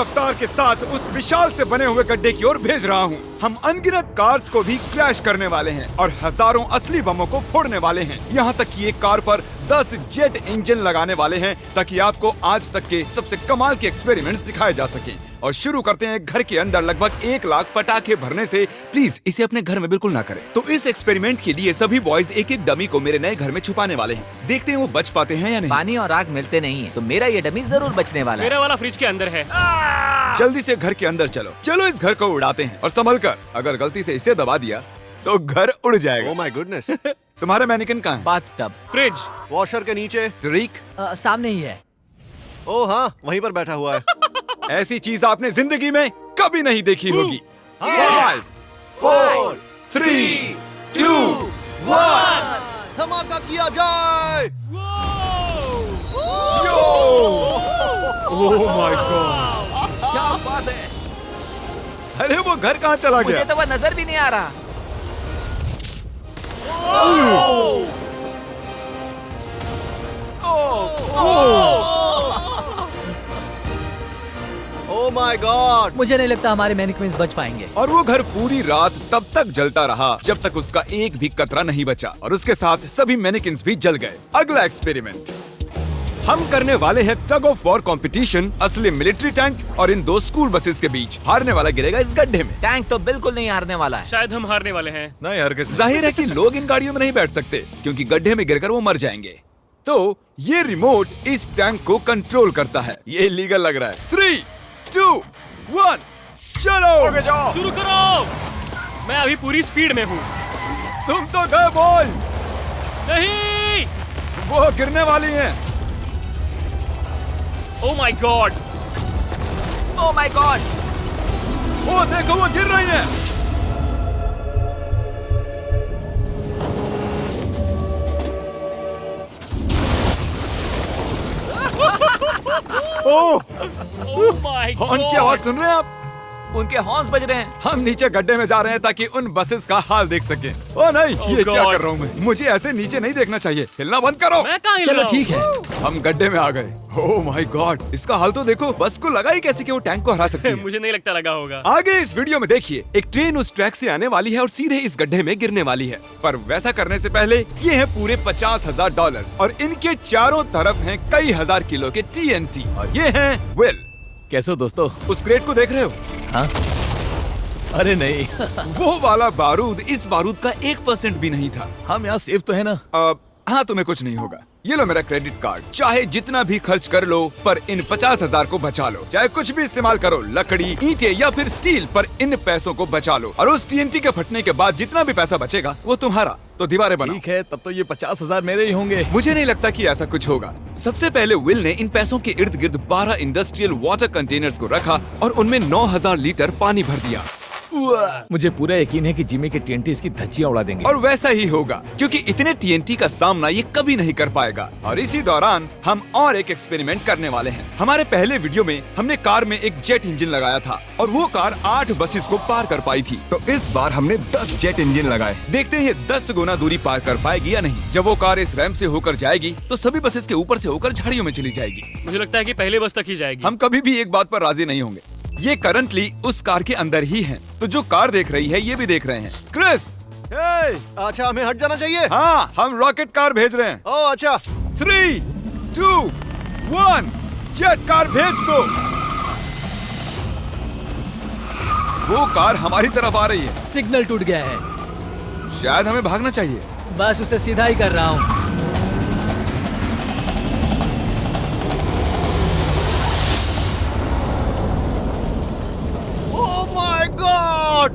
रफ्तार के साथ उस विशाल से बने हुए गड्ढे की ओर भेज रहा हूँ। हम अनगिनत कार्स को भी क्रैश करने वाले हैं और हजारों असली बमों को फोड़ने वाले हैं। यहाँ तक कि एक कार पर 10 जेट इंजन लगाने वाले हैं ताकि आपको आज तक के सबसे कमाल के एक्सपेरिमेंट्स दिखाए जा सके। और शुरू करते हैं घर के अंदर लगभग 1 लाख पटाखे भरने से। प्लीज इसे अपने घर में बिल्कुल ना करें। तो इस एक्सपेरिमेंट के लिए सभी बॉयज एक एक डमी को मेरे नए घर में छुपाने वाले हैं। देखते हैं वो बच पाते हैं या नहीं। पानी और आग मिलते नहीं है, तो मेरा ये डमी जरूर बचने वाला है। मेरा वाला फ्रिज के अंदर है। जल्दी से घर के अंदर चलो। चलो इस घर को उड़ाते हैं और संभल कर, अगर गलती से इसे दबा दिया तो घर उड़ जाएगा। Oh my goodness. तुम्हारा मैनिकन कहाँ है? बाथटब। फ्रिज। वॉशर के नीचे। तरीक, सामने ही है। ओह हाँ, वहीं पर बैठा हुआ है। ऐसी चीज आपने जिंदगी में कभी नहीं देखी होगी। 5 4 3 2 1 धमाका किया जाए। ओह माय गॉड, क्या बात है। अरे वो घर कहाँ चला मुझे गया? तो वह नजर भी नहीं आ रहा। Oh my God. मुझे नहीं लगता हमारे मैनिक्विन्स बच पाएंगे। और वो घर पूरी रात तब तक जलता रहा जब तक उसका एक भी कतरा नहीं बचा और उसके साथ सभी मैनिकिन्स भी जल गए। अगला एक्सपेरिमेंट हम करने वाले हैं टग ऑफ वॉर कंपटीशन असली मिलिट्री टैंक और इन 2 स्कूल बसेस के बीच। हारने वाला गिरेगा इस गड्ढे में। टैंक तो बिल्कुल नहीं हारने वाला है। शायद हम हारने वाले हैं। नहीं हरगिज़। जाहिर है कि लोग इन गाड़ियों में नहीं बैठ सकते क्योंकि गड्ढे में गिरकर वो मर जाएंगे। तो ये रिमोट इस टैंक को कंट्रोल करता है। ये इलीगल लग रहा है। 3 2 1 चलो जाओ। शुरू करो। मैं अभी पूरी स्पीड में हूँ। तुम तो गए बॉयज। नहीं। वो गिरने वाली हैं। Oh my God. Oh my God. वो देखो वो गिर रही हैं। ओह, ओह माय हॉर्न की गॉड। आवाज सुन रहे हैं आप? उनके हॉर्न्स बज रहे हैं। हम नीचे गड्ढे में जा रहे हैं ताकि उन बसेस का हाल देख सकें। ओ नहीं, ये क्या God. कर रहा हूँ मैं? मुझे ऐसे नीचे नहीं देखना चाहिए। हिलना बंद करो। मैं कहाँ हिल चलो रहा हूँ? ठीक है। हम गड्ढे में आ गए। ओह माय गॉड, इसका हाल तो देखो। बस को लगा ही कैसे कि वो टैंक को हरा सकती है। मुझे नहीं लगता लगा होगा। आगे इस वीडियो में देखिए, एक ट्रेन उस ट्रैक से आने वाली है और सीधे इस गड्ढे में गिरने वाली है। पर वैसा करने से पहले ये है पूरे $50,000 और इनके चारों तरफ हैं कई हजार किलो के TNT और ये हैं विल। कैसे हो दोस्तों? उस क्रेट को देख रहे हो? हाँ? अरे नहीं। वो वाला बारूद इस बारूद का 1% भी नहीं था। हम यहाँ सेफ तो है ना? हाँ, तुम्हें कुछ नहीं होगा। ये लो मेरा क्रेडिट कार्ड। चाहे जितना भी खर्च कर लो पर इन 50,000 को बचा लो। चाहे कुछ भी इस्तेमाल करो, लकड़ी, ईंटें या फिर स्टील, पर इन पैसों को बचा लो। और उस TNT के फटने के बाद जितना भी पैसा बचेगा वो तुम्हारा। तो दीवारें बनाओ। ठीक है, तब तो ये 50,000 मेरे ही होंगे। मुझे नहीं लगता कि ऐसा कुछ होगा। सबसे पहले विल ने इन पैसों के इर्द गिर्द 12 इंडस्ट्रियल वाटर कंटेनर्स को रखा और उनमें 9,000 लीटर पानी भर दिया। मुझे पूरा यकीन है कि जिमी के TNT इसकी धज्जियां उड़ा देंगे। और वैसा ही होगा क्योंकि इतने TNT का सामना ये कभी नहीं कर पाएगा। और इसी दौरान हम और एक एक्सपेरिमेंट करने वाले हैं। हमारे पहले वीडियो में हमने कार में एक जेट इंजन लगाया था और वो कार 8 बसेस को पार कर पाई थी। तो इस बार हमने 10 जेट इंजन लगाए। देखते हैं ये 10 गुना दूरी पार कर पाएगी या नहीं। जब वो कार इस रैंप से होकर जाएगी तो सभी बसेस के ऊपर से होकर झाड़ियों में चली जाएगी। मुझे लगता है कि पहले बस तक ही जाएगी। हम कभी भी एक बात पर राजी नहीं होंगे। ये करंटली उस कार के अंदर ही हैं। तो जो कार देख रही है ये भी देख रहे हैं। क्रिस, अच्छा, हमें हट जाना चाहिए। हाँ, हम रॉकेट कार भेज रहे हैं। ओह अच्छा। 3 2 1 जेट कार भेज दो। वो कार हमारी तरफ आ रही है। सिग्नल टूट गया है। शायद हमें भागना चाहिए। बस उसे सीधा ही कर रहा हूँ। ओह माय गॉड,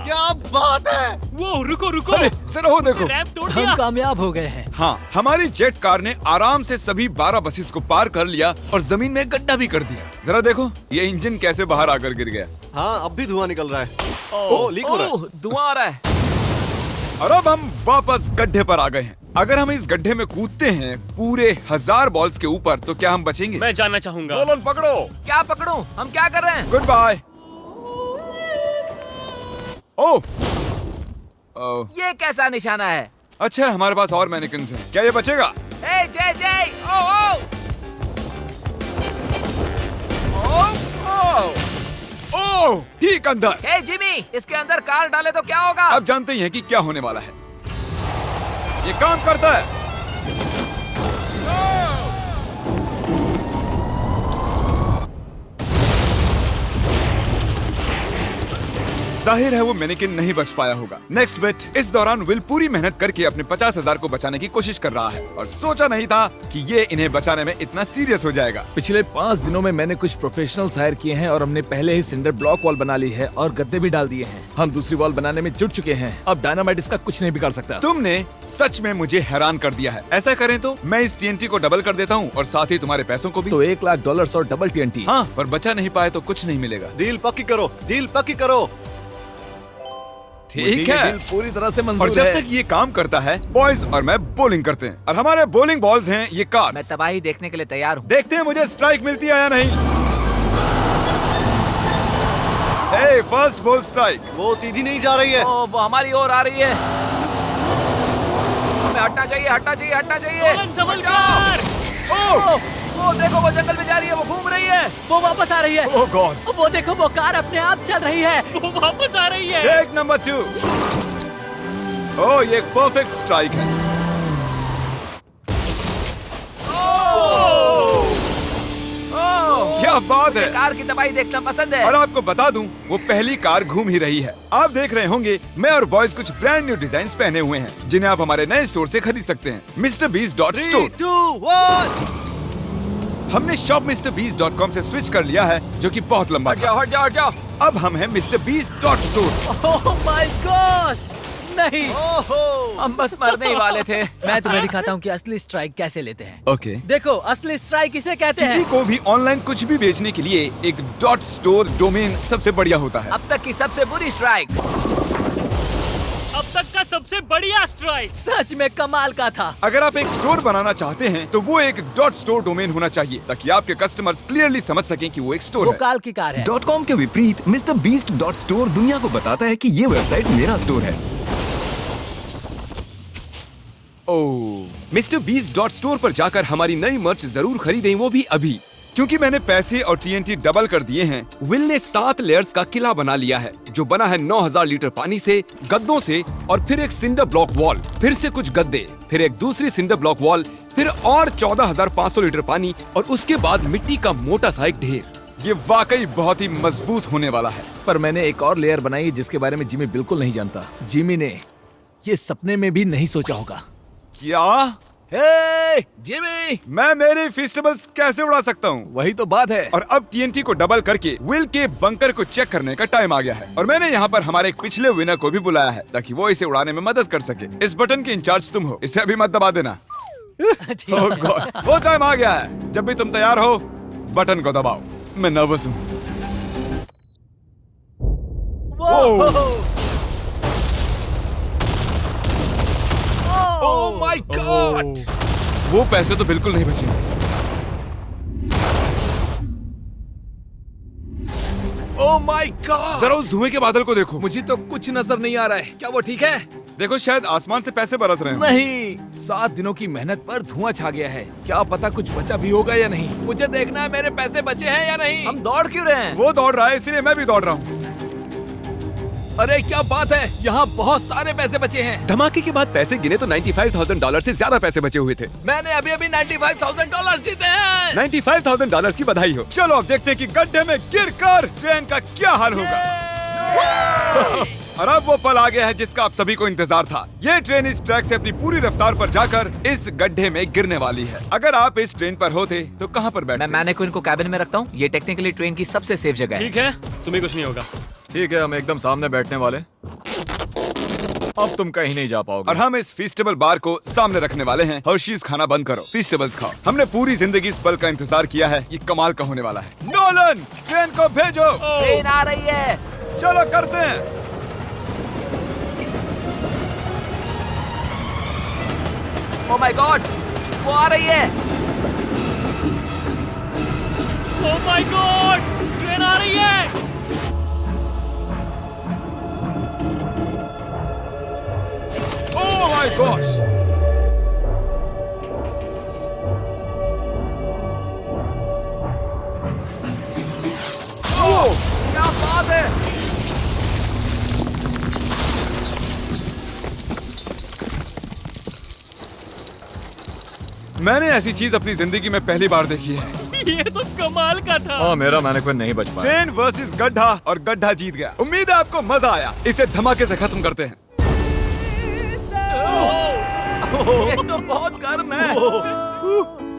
क्या बात है। वो रुको रुको। अरे जरा वो देखो। रैंप तोड़ दिया। हम कामयाब हो गए हैं। हाँ, हमारी जेट कार ने आराम से सभी 12 बसेस को पार कर लिया और जमीन में गड्ढा भी कर दिया। जरा देखो ये इंजन कैसे बाहर आकर गिर गया। हाँ, अब भी धुआं निकल रहा है। ओह, लीक हो रहा है। ओह, धुआं आ रहा है। और अब हम वापस गड्ढे पर आ गए हैं। अगर हम इस गड्ढे में कूदते हैं पूरे 1000 बॉल्स के ऊपर तो क्या हम बचेंगे? मैं जानना चाहूंगा। नोलन पकड़ो। क्या पकड़ूं? हम क्या कर रहे हैं? Good bye. ओह, ये कैसा निशाना है? अच्छा हमारे पास और मैनिकन्स हैं। क्या ये बचेगा? हे जय जय, ओ ओ। ठीक अंदर। हे जिमी, इसके अंदर कार डाले तो क्या होगा? अब जानते ही हैं कि क्या होने वाला है। ये काम करता है। जाहिर है वो मैनेकिन नहीं बच पाया होगा। Next bit. इस दौरान विल पूरी मेहनत करके अपने 50,000 को बचाने की कोशिश कर रहा है और सोचा नहीं था कि ये इन्हें बचाने में इतना सीरियस हो जाएगा। पिछले 5 दिनों में मैंने कुछ प्रोफेशनल्स हायर किए हैं और हमने पहले ही सिंडर ब्लॉक वॉल बना ली है और गद्दे भी डाल दिए हैं। हम दूसरी वॉल बनाने में जुट चुके हैं। अब डायनामाइट इसका कुछ नहीं बिगाड़ सकता। तुमने सच में मुझे हैरान कर दिया है। ऐसा करें तो मैं इस TNT को डबल कर देता हूँ और साथ ही तुम्हारे पैसों को भी। तो $1,00,000 और डबल TNT। हाँ, पर बचा नहीं पाए तो कुछ नहीं मिलेगा। डील पक्की करो, डील पक्की करो। ठीक है, डील पूरी तरह से और मंजूर जब है। तक ये काम करता है, बॉयज और मैं बॉलिंग करते हैं और हमारे बॉलिंग बॉल्स हैं ये मैं कार्स। तबाही देखने के लिए तैयार हूँ। देखते हैं मुझे स्ट्राइक मिलती है या नहीं। हे, फर्स्ट बॉल स्ट्राइक। वो सीधी नहीं जा रही है। ओ, वो हमारी ओर आ रही है। हमें हटना चाहिए, हटना चाहिए, हटना चाहिए। नोलन, संभल कर। ओ, वो देखो, वो जंगल में जा रही है, वो घूम रही है। वो वापस आ रही है। ओह गॉड। वो देखो, वो कार अपने आप चल रही है। वो वापस आ रही है। Take number 2। ओह, ये एक परफेक्ट स्ट्राइक है। क्या बात है। कार की तबाही देखना पसंद है। और आपको बता दूं, वो पहली कार घूम ही रही है। आप देख रहे होंगे मैं और बॉयज कुछ ब्रांड न्यू डिजाइन पहने हुए हैं जिन्हें आप हमारे नए स्टोर से खरीद सकते हैं, MrBeast.store। 3, 2, 1। हमने shopMrBeast.com से स्विच कर लिया है, जो कि बहुत लंबा हट जाओ, था। हट जाओ, हट जाओ। अब हम हैं MrBeast.store। ओह माय गॉश, नहीं, ओहो। हम बस मरने ही वाले थे। मैं तुम्हें दिखाता हूँ कि असली स्ट्राइक कैसे लेते हैं। ओके। देखो, असली स्ट्राइक इसे कहते किसी हैं। को भी ऑनलाइन कुछ भी बेचने के लिए एक .store डोमेन सबसे बढ़िया होता है। अब तक की सबसे बुरी स्ट्राइक। अब तक का सबसे बढ़िया स्ट्राइक। सच में कमाल का था। अगर आप एक स्टोर बनाना चाहते हैं तो वो एक .store डोमेन होना चाहिए ताकि आपके कस्टमर्स क्लियरली समझ सकें कि वो एक स्टोर वो है। काल की कार है। .com के विपरीत MrBeast.store दुनिया को बताता है कि ये वेबसाइट मेरा स्टोर है। ओह, MrBeast.store पर जाकर हमारी नई मर्च जरूर खरीदें, वो भी अभी, क्योंकि मैंने पैसे और TNT डबल कर दिए हैं। विल ने 7 लेयर्स का किला बना लिया है जो बना है 9,000 लीटर पानी से, गद्दों से और फिर एक सिंडर ब्लॉक वॉल, फिर से कुछ गद्दे, फिर एक दूसरी सिंडर ब्लॉक वॉल, फिर और 14,500 लीटर पानी और उसके बाद मिट्टी का मोटा सा एक ढेर। ये वाकई बहुत ही मजबूत होने वाला है। पर मैंने एक और लेयर बनाई जिसके बारे में जिमी बिल्कुल नहीं जानता। जिमी ने ये सपने में भी नहीं सोचा होगा। क्या? हे जिमी, मैं मेरे फेस्टिवल्स कैसे उड़ा सकता हूँ? वही तो बात है। और अब TNT को डबल करके विल के बंकर को चेक करने का टाइम आ गया है और मैंने यहाँ पर हमारे एक पिछले विनर को भी बुलाया है ताकि वो इसे उड़ाने में मदद कर सके। इस बटन के इंचार्ज तुम हो, इसे अभी मत दबा देना। ठीक Oh है। God, वो टाइम आ गया है। जब भी तुम तैयार हो, बटन को दबाओ। मैं नर्वस हूँ। ओह माय गॉड, वो पैसे तो बिल्कुल नहीं बचेंगे। Oh my God. जरा उस धुएं के बादल को देखो। मुझे तो कुछ नजर नहीं आ रहा है। क्या वो ठीक है? देखो, शायद आसमान से पैसे बरस रहे हैं। नहीं, 7 दिनों की मेहनत पर धुआं छा गया है। क्या पता कुछ बचा भी होगा या नहीं। मुझे देखना है मेरे पैसे बचे हैं या नहीं। हम दौड़ क्यों रहे हैं? वो दौड़ रहा है इसलिए मैं भी दौड़ रहा हूँ। अरे क्या बात है, यहाँ बहुत सारे पैसे बचे हैं। धमाके के बाद पैसे गिने तो $95,000 से ज्यादा पैसे बचे हुए थे। मैंने अभी अभी $95,000 जीते हैं। $95,000 की बधाई हो। चलो अब देखते हैं कि गड्ढे में गिरकर ट्रेन का क्या हाल होगा। और अब वो पल आ गया है जिसका आप सभी को इंतजार था। ये ट्रेन इस ट्रैक से अपनी पूरी रफ्तार पर जाकर इस गड्ढे में गिरने वाली है। अगर आप इस ट्रेन पर होते तो कहाँ पर बैठते? मैं मैनेक्विन को कैबिन में रखता हूँ। ये टेक्निकली ट्रेन की सबसे सेफ जगह है। ठीक है, तुम्हें कुछ नहीं होगा। ठीक है, हम एकदम सामने बैठने वाले। अब तुम कहीं नहीं जा पाओगे। और हम इस फेस्टिवल बार को सामने रखने वाले हैं। हर्शीज खाना बंद करो, फेस्टिवल्स खाओ। हमने पूरी जिंदगी इस पल का इंतजार किया है। ये कमाल का होने वाला है। नोलन, ट्रेन को भेजो। ट्रेन आ रही है। चलो करते हैं। ओह माय गॉड, वो आ रही है। ओह माय गॉड, ट्रेन आ रही है। Oh my gosh! क्या बात है। मैंने ऐसी चीज अपनी जिंदगी में पहली बार देखी है। ये तो कमाल का था। हाँ मेरा मैनेक्विन नहीं बच पाया। ट्रेन वर्सेस गड्ढा और गड्ढा जीत गया। उम्मीद है आपको मजा आया। इसे धमाके से खत्म करते हैं। ये तो बहुत गर्म है।